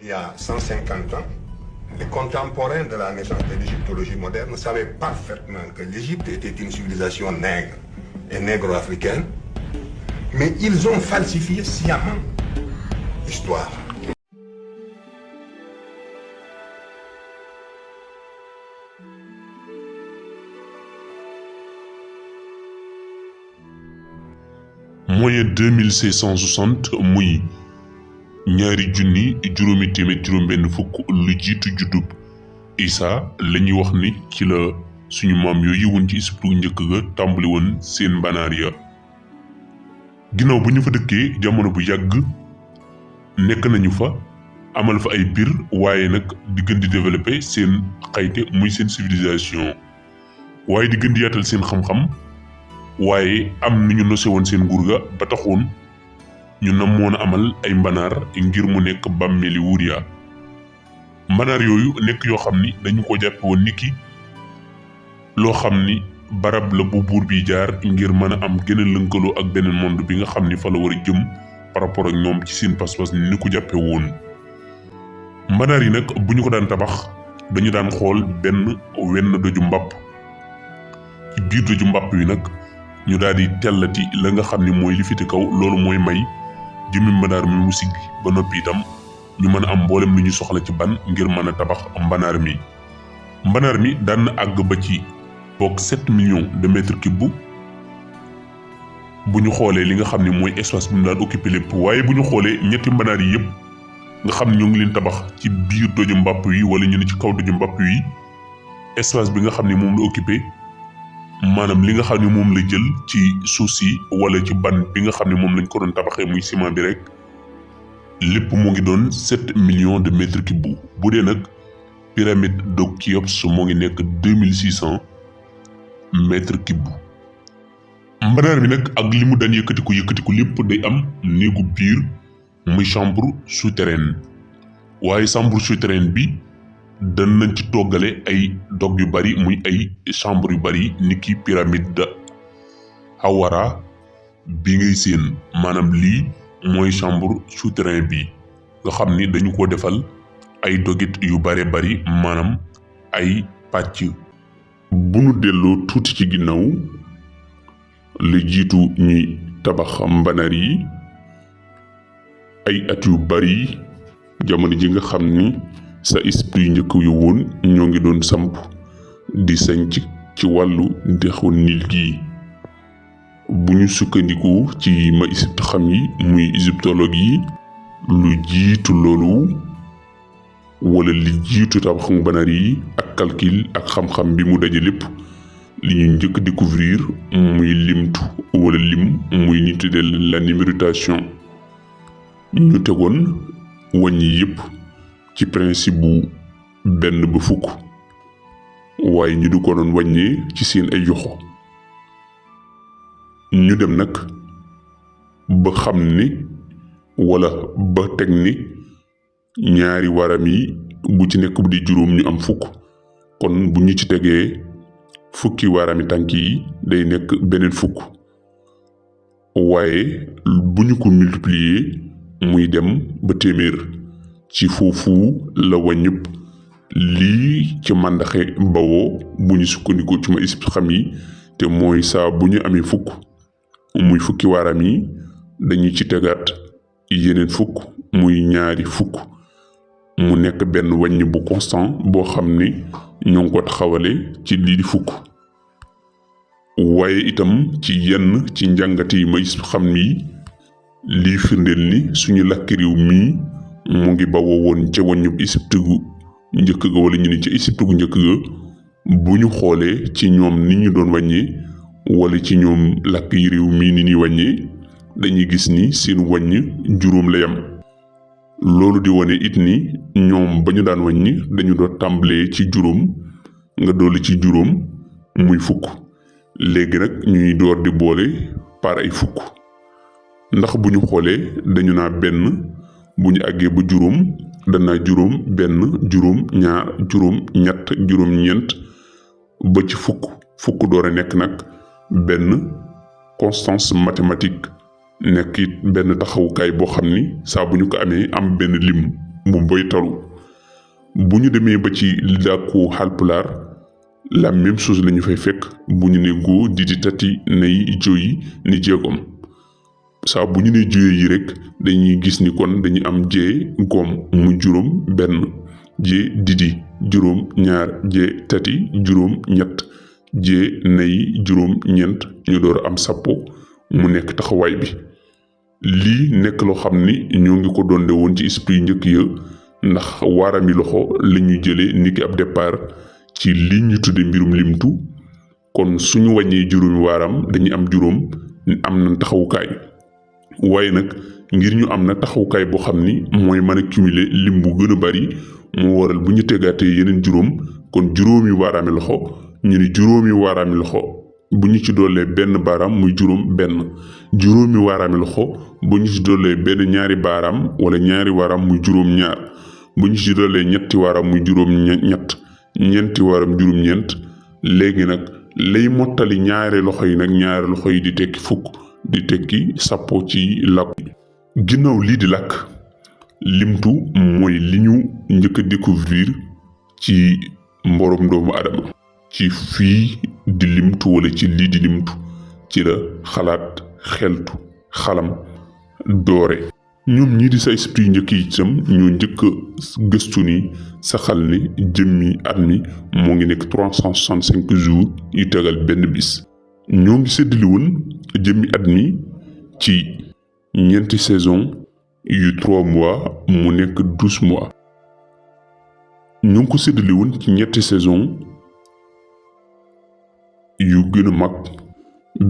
il y a 150 ans, les contemporains de la naissance de l'égyptologie moderne savaient parfaitement que l'Égypte était une civilisation nègre et négro-africaine, mais ils ont falsifié sciemment l'histoire. moyen 2660 muy ñaari junni juróomi téeméer juróom benn fukk lu jiitu juddub Isa lañuy wax ni ci la suñu maam yooyu woon ci Égypte njëkk ga tàmbali woon seen mbanaar ya ginnaaw bu ñu fa dëkkee jamono bu yàgg nekk nañu fa amal fa ay biir waaye nag di gën di développer seen xayte muy seen civilisation waaye di gën di yaatal seen xam-xam waaye am nu ñu nose woon seen nguur ga ba taxoon ñu namoon a amal ay mbanaar ngir mu nekk bàmmeeli wuur ya mbanaar yooyu nekk yoo xam ni dañu ko jàppe woon niki loo xam ni barab la bu buur bi jaar ngir mën a am gën a lënkaloo ak beneen monde bi nga xam ni fa la war a jëm par rapport ak ñoom ci seen pas-pas ni ko jàppe woon mbanaar yi nag bu ñu ko daan tabax dañu daan xool wenn doju mbàpp ci biir doju mbàpp yi nag ñu daal di tellati la nga xam ni mooy li fite kaw loolu mooy may jëmmi mbanaar mi mu siggi ba noppi itam ñu mën a am mboolem lu ñu soxla ci ban ngir mën a tabax mbanaar mi daan na àgg ba ci boog 7 millions de mètres cubes bu ñu xoolee li nga xam ni mooy espace bi mu daan occupé lépp waaye bu ñu xoolee ñetti mbanaar yi yëpp nga xam ni ñoo ngi leen tabax ci biir doju mbàpp yi wala ñu ne ci kaw doju mbàpp yi espace bi nga xam ni moom la occupé maanaam li nga xam ne moom la jël ci suuf si wala ci ban bi nga xam ne moom lañ ko doon tabaxee muy ciment bi rek lépp mu ngi doon 7 millions de mètres cubes bu dee nag pyramide de Khéops moo ngi nekk 2600 mètres cubes mbanaar mi nag ak li mu daan yëkkatiku lépp day am néegu biir muy chambre souterraine waaye chambre souterraine bi dan nañ ci toggale ay dog yu bari muy ay chambre yu bari niki pyramide de Hawara bi ngay seen maanaam lii mooy chambre souterrain bi nga xam ni dañu ko defal ay dogit yu bare bari maanaam ay pàcc bu nu delloo tuuti ci ginnaaw lu jiitu ñuy tabax mbanaar yi ay at yu bari jamono ji nga xam ni sa esprit njëkk yu woon ñoo ngi doon samp di sanc ci wàllu dexu Nil gi bu ñu sukkandiku ci ma Égypte xam yi muy égyptologue yi lu jiitu loolu wala li jiitu tabax mbanaar yi ak calcul ak xam-xam bi mu daje lépp li ñu njëkk découvrir muy limtu wala lim muy ñu tuddee la numérotation ñu tegoon wàññi yépp ci principe bu 1 ba 10 waaye ñu du ko doon wàññee ci seen ay yoxo ñu dem nag ba xam ni wala ba teg ni ñaari waram yi bu ci nekk bu di juróom ñu am 10 kon bu ñu ci tegee 10 warami tànk yi day nekk beneen 10 waaye bu ñu ko multiplier muy dem ba téeméer ci foofu la wàññëpp lii ci màndaxe bawoo bu ñu sukkandikoo ci ma Égypte xam yi te mooy saa bu ñu amee 10 muy 10 waaram yi dañuy ci tegaat yeneen 10 muy ñaari 10 mu nekk benn wàññ bu constant boo xam ni ñoo ngi ko taxawale ci lii di 10 waaye itam ci yenn ci njàngat yi ma Égypte xam yi lii firndeel ni suñu làkki réew mii mu ngi bawoo woon ca wàññub Égypte gu njëkk ga wala ñu ne ca Égypte gu njëkk ga bu ñu xoolee ci ñoom ni ñu doon wàññee wala ci ñoom làkk yi réew mii ni ñuy wàññee dañuy gis ni seen wàññ juróom la yam loolu di wane it ni ñoom ba ñu daan wàññi dañu doon tàmbalee ci juróom nga dolli ci juróom muy 10 léegi nag ñuy door di boole par ay 10 ndax bu ñu xoolee dañu naa benn bu ñu àggee ba juróom danaa juróom benn juróom ñaar juróom ñett juróom ñeent ba ci 10 door a nekk nag benn constance mathématique nekk it benn taxawukaay boo xam ni saa bu ñu ko amee am benn lim mu boytalu. bu ñu demee ba ci làkku Haalpulaar la même chose lañu fay fekk bu ñu ne goo didi tati nay joyi ni jeegom saa bu ñu ne joye yi rek dañuy gis ni kon dañuy am jee goom mu juróom benn jee didi juróom ñaar jee tati juróom ñett jee nay juróom ñeent ñu door am sappo mu nekk taxawaay bi. lii nekk loo xam ni ñoo ngi ko doonde woon ci esprit njëkk ya ndax waarami loxo la ñu jëlee niki ab départ ci li ñu tudde mbirum limtu. kon suñu wàññee juróomi waaram dañuy am juróom am na taxawukaay waaye nag ngir ñu am na taxawukaay boo xam ni mooy mën a cumuler lim bu gën a bari moo waral bu ñu tegaatee yeneen juróom kon juróomi waaraami loxo ñu ni juróomi waaraami loxo bu ñu ci doolee benn baaraam muy juróom benn juróomi waaraami loxo bu ñu ci doolee benn ñaari baaraam wala ñaari waaraam muy juróom ñaar bu ñu ci doolee ñetti waaraam muy juróom ñett ñeenti waaraam juróom ñeent léegi nag lay mottali ñaari loxo yi nag ñaari loxo yi di tekki fukk di tekki sappo ci làkk. ginnaaw lii di làkk limtu mooy li ñu njëkk a découvrir ci mborom doomu adama ci fii di limtu wala ci lii di limtu ci la xalaat xeltu xalam doore. ñoom ñii di sa esprit njëkk yi itam ñoo njëkk gëstu ni saxal ni jëmmi at mi moo ngi nekk 365 jours yu tegal benn bis. ñoo ngi séddale woon jëmmi at mi ci ñeenti saison yu 3 mois mu nekk 12 mois. ñoo ngi ko séddale woon ci ñetti saison yu gën a mag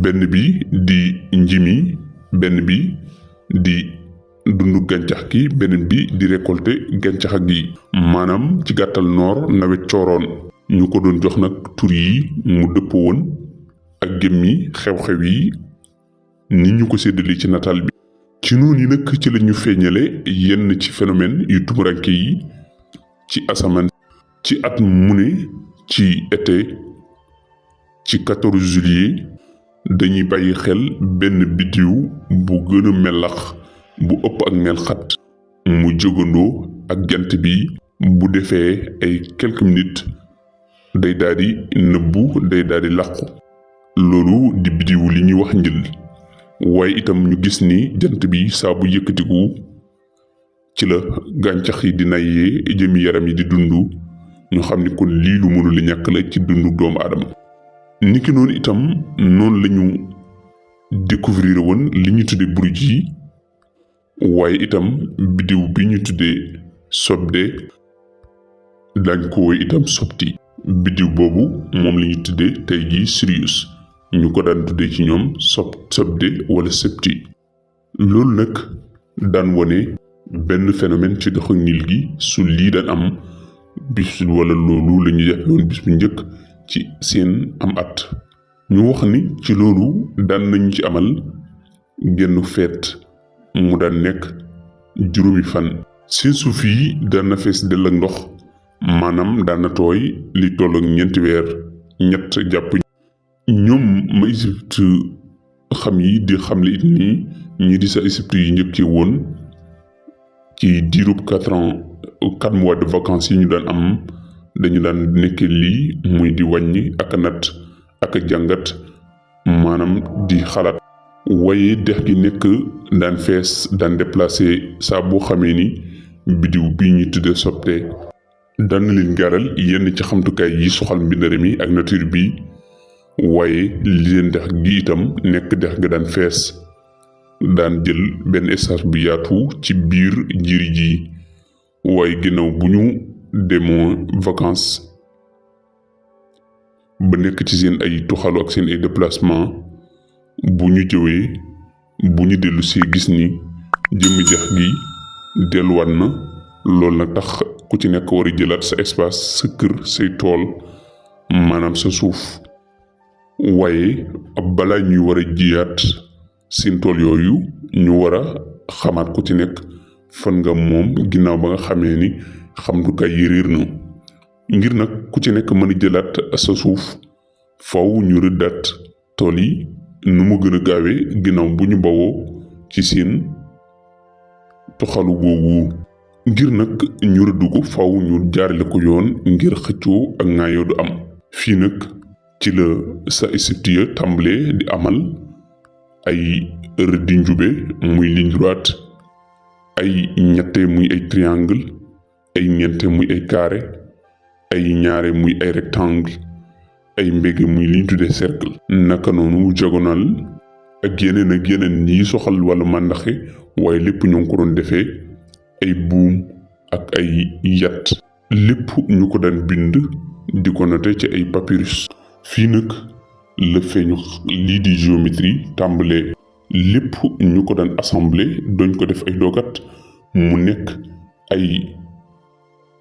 benn bi di njimi benn bi di dundu gàncax gi beneen bi di récolter gàncax gi maanaam ci gàttal noor nawet cooroon ñu ko doon jox nag tur yi mu dëpp woon ak gémmi xew-xew yi ni ñu ko séddale ci nataal bi. ci noonu yi nag ci la ñu feeñale yenn ci phénomène yu tumuranke yi ci asamaan ci at mu ne ci été ci 14 juillet dañuy bàyyi xel benn biddiw bu gën a melax bu ëpp ak mel xat mu jógandoo ak jant bi bu defee ay quelques minutes day daldi nëbbu day daldi làqu loolu di biddiw li ñuy wax njël. waaye itam ñu gis ni jant bi saa bu yëkkatiku ci la gàncax yi di nayyee jëmi yaram yi di dund ñu xam ni kon lii lu mënul a ñàkk la ci dundu doomu aadama. niki noonu itam noonu lañu découvrir woon li ñu tudde buruj yi waaye itam biddiw bi ñu tuddee sobde dañ ko woy itam sobti biddiw boobu moom la ñu tuddee tey jii Sirius ñu ko daan tuddee ci ñoom sobde wala septi. loolu nag daan wone benn phénomène ci doxu niil gi su lii daan am bis wala loolu la ñu jàppe woon bis bu njëkk ci seen am at. ñu wax ni ci loolu daan nañu ci amal genn feet mu daan nekk juróomi fan. seen suuf yi daan na fees dell ak ndox maanaam daan na tooy li toll ak ñeenti weer ñett jàpp. ñoom ma Égypte xam yi di xamle it nii ñii di sa Égypte yi njëkkee woon ci diirub 4 mois de vacances yi ñu daan am dañu daan nekkee lii muy di wàññi ak natt ak jàngat maanaam di xalaat. waaye dex gi nekk daan fees daan déplacé saa boo xamee ni biddiw bi ñu tuddee sobte daan na leen gaaral yenn ci xamtukaay yi soxal mbindare mi ak nature bi. waaye li leen dex gi itam nekk dex ga daan fees daan jël benn espace bu yaatu ci biir jiri ji. waaye ginnaaw bu ñu demoo vacances ba nekk ci seen ay tuxalu ak seen ay déplacement bu ñu jëwee bu ñu dellu see gis ni jëmmi dex gi delluwaat na loolu nag tax ku ci nekk war a jëlaat sa espace sa kër say tool maanaam sa suuf. waaye balaa ñuy war a jiyaat seen tool yooyu ñu war a xamaat ku ci nekk fan nga moom ginnaaw ba nga xamee ni xamtukaay yi réer na. ngir nag ku ci nekk mën a jëlaat sa suuf faw ñu rëddaat tool yi nu mu gën a gaawee ginnaaw bu ñu bawoo ci seen toxalu googu. ngir nag ñu rëdd ko faw ñu jaarale ko yoon ngir xëccoo ak ŋaayoo du am. fii nag ci la sa Égypte ya tàmbalee di amal ay rëddi njube muy ligne droite, ay ñette muy ay triangle, ay ñeente muy ay carré, ay ñaare muy ay rectangle, ay mbége muy liñ tuddee cercle. naka noonu diagonale ak yeneen yi soxal wala màndaxe, waaye lépp ñoo ngi ko doon defee ay buum ak ay yat, lépp ñu ko daan bind di ko noté ci ay papyrus. fii nag la feeñu lii di géométrie tàmbalee, lépp ñu ko daan assemblé doñ ko def ay dogat mu nekk ay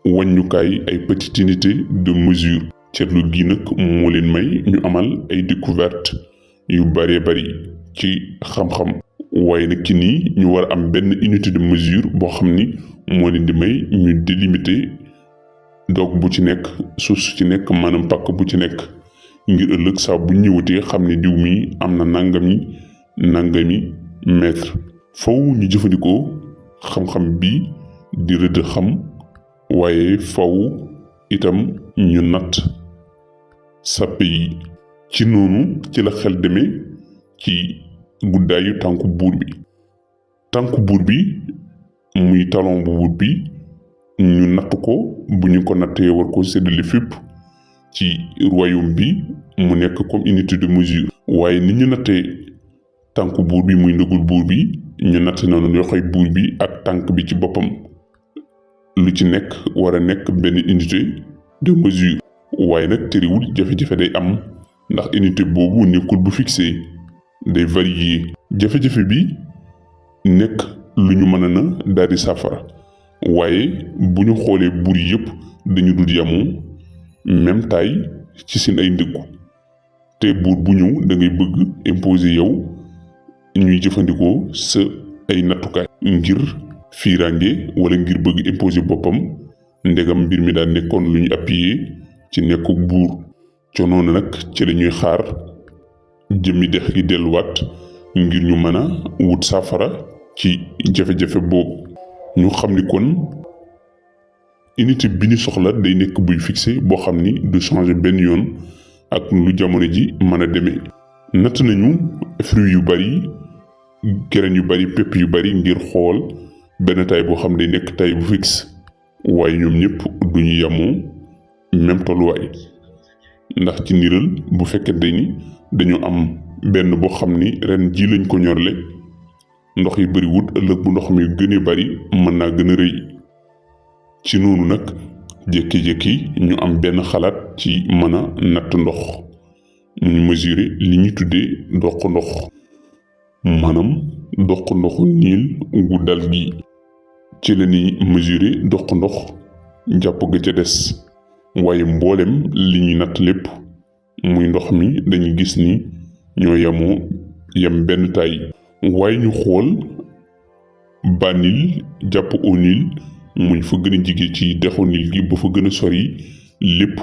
wàññukaay, ay petites unités de mesure. seetlu gi nag moo leen may ñu amal ay découverte yu bëree bëri ci xam-xam, waaye nag ci nii ñu war a am benn unité de mesure boo xam ni moo leen di may ñu délimiter dog bu ci nekk, suuf su ci nekk, maanaam pàkk bu ci nekk, ngir ëllëg saa bu ñëwatee xam ne diw mi am na nangami mètre. faw ñu jëfandikoo xam-xam bi di rëdd xam, waaye faw itam ñu natt sàppe yi. ci noonu ci la xel demee ci guddaayu tànku buur bi muy talon bu buur bi ñu natt ko. bu ñu ko nattee war ko séddale fépp ci royaume bi mu nekk comme unité de mesure. waaye ni ñu nattee tànku buur bi muy ndëgul buur bi, ñu natt noonu loxoy buur bi ak tànk bi ci boppam, lu ci nekk war a nekk benn unité de mesure. waaye nag terewul jafe-jafe day am, ndax unité boobu nekkul bu fixé, day varier. jafe-jafe bi nekk lu ñu mën na daal di saafara, waaye bu ñu xoolee buur yëpp dañu dul yamoo même taille ci seen ay ndëggu, te buur bu ñëw da ngay bëgg imposer yow ñuy jëfandikoo sa ay nattukaay ngir fiirange wala ngir bëgg imposer boppam, ndegam mbir mi daal nekkoon lu ñu appuyer ci nekku buur. ca noonu nag ci la ñuy xaar jëmmi dex gi delluwaat ngir ñu mën a wut saafara ci jafe-jafe boobu. ñu xam ni kon unité bi ñu soxla day nekk buy fixé boo xam ni du changer benn yoon ak lu jamono ji mën a demee. natt nañu fruits yu bari, graines yu bari, pepp yu bari ngir xool benn taille boo xam day nekk taille bu fixe, waaye ñoom ñëpp duñu yamoo même tolluwaay. ndax ci niral bu fekkente ni dañu am benn boo xam ni ren ji lañ ko ñorle, ndox yi bari wut, ëllëg bu ndox mi gën a bari mën naa gën a rëy. ci noonu nag jékki-jékki ñu am benn xalaat ci mën a natt ndox, ñu mesurer li ñu tuddee doq ndox, maanaam doq ndoxu niil gu dal gi. ci la ñuy mesurer doq ndox jàpp ga ca des, waaye mboolem li ñuy natt lépp muy ndox mi dañu gis ni ñoo yem benn taille. waaye ñu xool bas Nil jàpp au Nil muy fa gën a jige ci dexu Nil gi ba fa gën a sori, lépp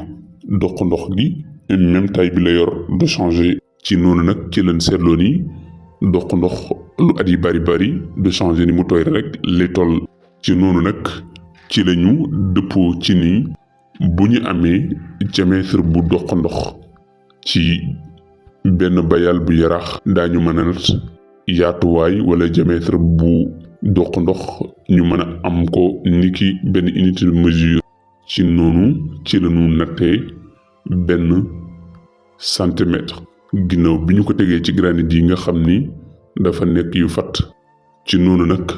doq ndox gi même taille bi la yor du changer. ci noonu nag ci lañ seetloo ni doq ndox lu at yi bari du changer, ni mu tooy rek lay toll. ci noonu nag ci lañu dëppoo ci ni bu ñu amee diamètre bu doq ndox ci benn bayal bu yaraax, daañu mën a nat yaatuwaay wala diamètre bu doq ndox ñu mën a am ko niki benn unité de mesure. ci noonu ci lañu nattee benn centimètre, ginnaaw bi ñu ko tegee ci granit yi nga xam ni dafa nekk yu fat. ci noonu nag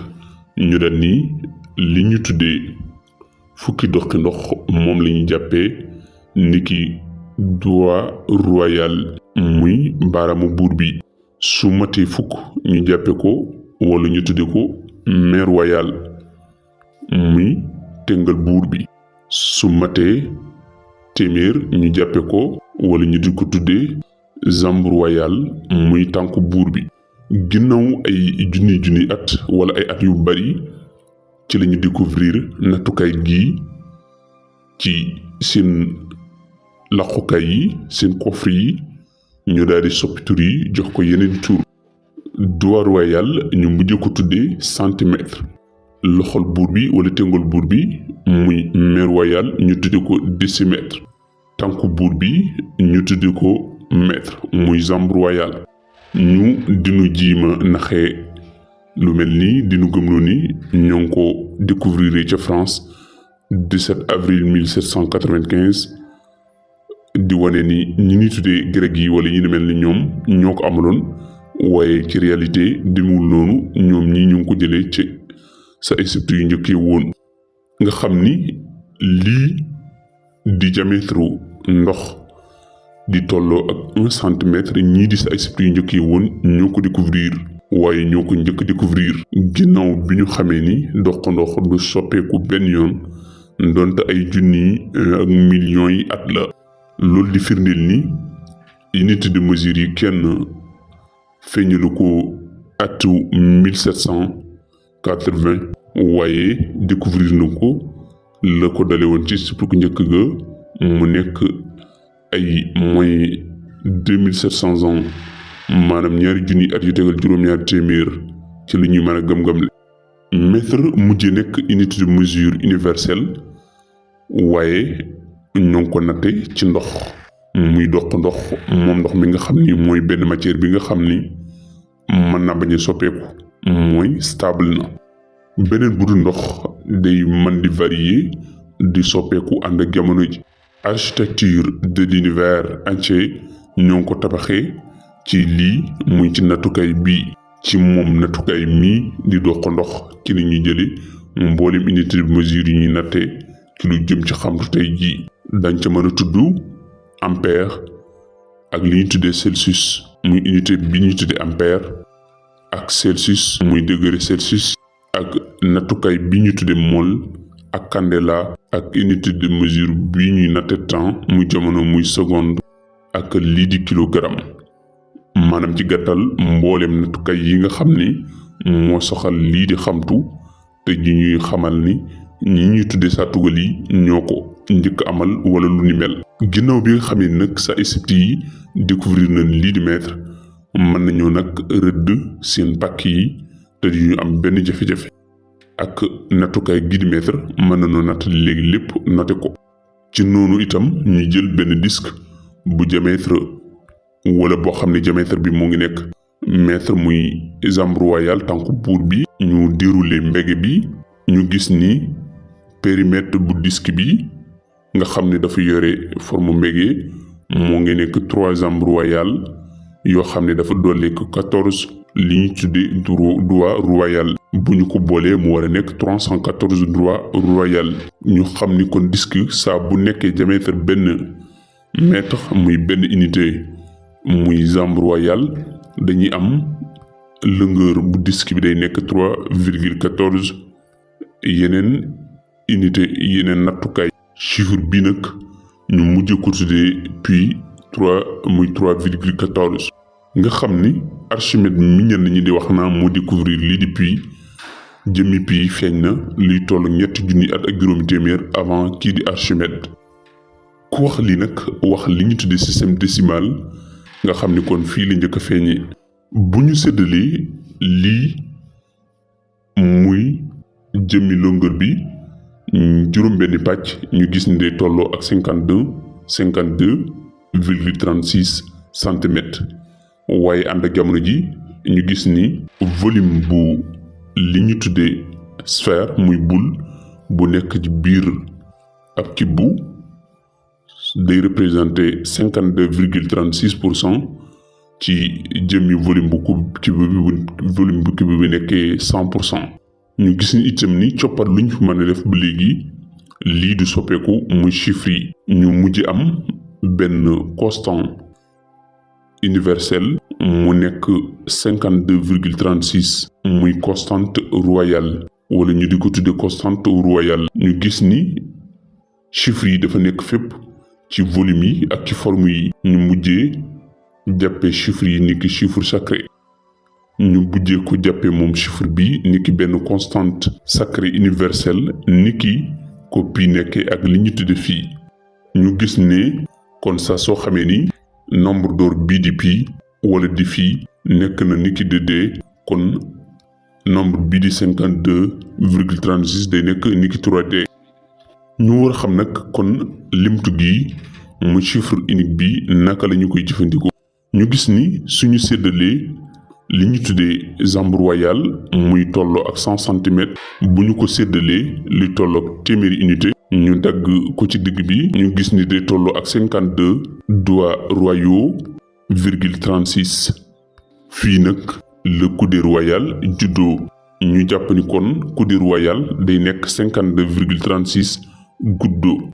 ñu daan ni li ñu tuddee fukki doqi ndox moom la ñu jàppee niki doigt royal, muy baaraamu buur bi. su matee fukk ñu jàppe ko wala ñu tudde ko main royal, muy tëngal buur bi. su matee téeméer ñu jàppe ko wala ñu di ko tuddee jambe royal, muy tànku buur bi. ginnaaw ay junni at wala ay at yu bari ci lañu découvrir nattukaay gi ci seen laqukaay yi, seen coffre yi, ñu daal di soppi tur yi jox ko yeneen tur. doigt royal ñu mujj ko tuddee centimètre, loxol buur bi wala téngol buur bi muy mer royal ñu tudde ko décimètre. tànku buur bi ñu tudde ko maître muy jambe royale. ñu dinu jiima naxee lu mel nii dinu gëmloo ni ñoo ngi ko découvrir ca France 17 avril 1795 di wane ni ñi ni tuddee grec yi wala ñi ni mel ni ñoom ñoo ko amaloon waaye ci réalité demul noonu ñoom ñi ñu ngi ko jëlee ci sa Égypte yu njëkkee woon. nga xam ni lii di diamètre ndox di tolloo ak 1 centimètre ñii di sa Égypte yu njëkkee woon ñoo ko découvrir waaye ñoo ko njëkk découvrir ginnaaw bi ñu xamee ni dox ndox du soppeeku benn yoon ndonte ay junni ak millions yi at la. loolu di firndeel ni unité de mesure yi kenn feeñalu ko atu 1780 waaye découvrir na ko la ko dale woon ci sippu njëkk ga mu nekk ay mooy 2700 ans maanaam ñaari junni at yu tegal juróom-ñaari téeméer ci li ñuy mën a gëm-gëm. mètre mujjee nekk unité de mesure universelle waaye ñoo ngi ko natte ci ndox muy dox ndox moom ndox mi nga xam ni mooy benn matière bi nga xam ni mën na bañ a soppeeku mooy stable na. beneen bu dul ndox day mën di varier di soppeeku ànd ak jamono ji. architecture de l'univers entier ñoo ngi ko tabaxee ci lii muy ci nattukaay bii. ci moom nattukaay mii di dox ndox ci li ñuy jële mboolem unité de mesure yi ñuy natte ci lu jëm ci xamtu tey jii. dañ ca mën a tudd ampère ak li ñuy tuddee Celsius muy unité bi ñuy tuddee ampère ak Celsius muy degré Celsius ak nattukaay bi ñu tuddee mol ak candela ak unité de mesure bi ñuy natte temps muy jamono muy seconde ak lii di kilogramme. maanaam ci gàttal mboolem nattukaay yi nga xam ni moo soxal lii di xamtu te ji ñuy xamal ni ñi ñuy tuddee saa tugal yi ñoo ko njëkk amal wala lu ni mel. ginnaaw bi nga xam ne nag sa Égypte yi découvrir nañ lii di mètre mën nañoo nag rëdd seen pàkk yi te du ñu am benn jafe-jafe ak nattukaay gi di mètre mën nañoo natt léegi lépp noté ko. ci noonu itam ñu jël benn disque bu diamètre wala boo xam ne diamètre bi moo ngi nekk mètre muy jambe royale tànku buur bi. ñu déroulé mbege bi ñu gis ni périmètre bu disque bi nga xam ne dafa yore forme mbege moo ngi nekk 3 jambes royales yoo xam ne dafa dolli ko 14 li ñu tuddee doigts royaux. bu ñu ko boolee mu war a nekk 314 doigts royaux. ñu xam ni kon disque saa bu nekkee diamètre benn mètre muy benn unité muy jambe royale dañuy am longueur bu disque bi day nekk 3,14 yeneen unité yeneen nattukaay. chiffre bi nag ñu mujj ko tuddee puis 3 muy 3,14 nga xam ni Archimède mi ñenn ñi di wax naa moo découvrir lii di puis jëmmi puis feeñ na liy toll 3 junni at ak juróomi téeméer avant kii di Archimède. ku wax lii nag wax li ñu tuddee système décimal nga xam ni kon fii la njëkk a feeñee. bu ñu séddalee lii muy jëmmi longueur bi juróom benni pàcc ñu gis ni day tolloo ak 52,36 centimètres waaye ànd ak jamono ji ñu gis ni volume bu li ñu tuddee sphère muy boule bu nekk ci biir ab kibbu day représenter 52,36% ci jëmmi volume bu kibbu bi volume bu kibbu bi nekkee 100%. ñu gis ni itam ni coppat luñ fi mën a def ba léegi lii du soppeeku muy chiffre yi. ñu mujj am benn constant universel mu nekk 52,36 muy constante royale wala ñu di ko tudde constante royale. ñu gis ni chiffre yi dafa nekk fépp ci volume yi ak ci forme yi. ñu mujjee jàppee chiffre yi ni ki chiffre sacré. ñu bujjee ko jàppee moom chiffre bi ni ki benn constante sacrée universelle ni ki ko pi nekkee ak li ñu tudde fii. ñu gis ne kon saa soo xamee ni nombre d'or bii di pi wala di fii nekk na ni ki de dee kon nombre bii di 52,36 day nekk niki 3D. ñu war a xam nag kon limtu gi mu chiffre unique bi naka la ñu koy jëfandikoo. ñu gis ni suñu séddalee li ñu tuddee jambe royale muy tolloo ak 100 centimètres bu ñu ko séddalee li tolloo ak téeméeri unité ñu dagg ko ci digg bi ñu gis ni day tolloo ak 52 doigts royaux virgule 36 fii nag le coudé royal juddoo ñu jàpp ni kon coudé royal day nekk 52,36 gouttes d'eau.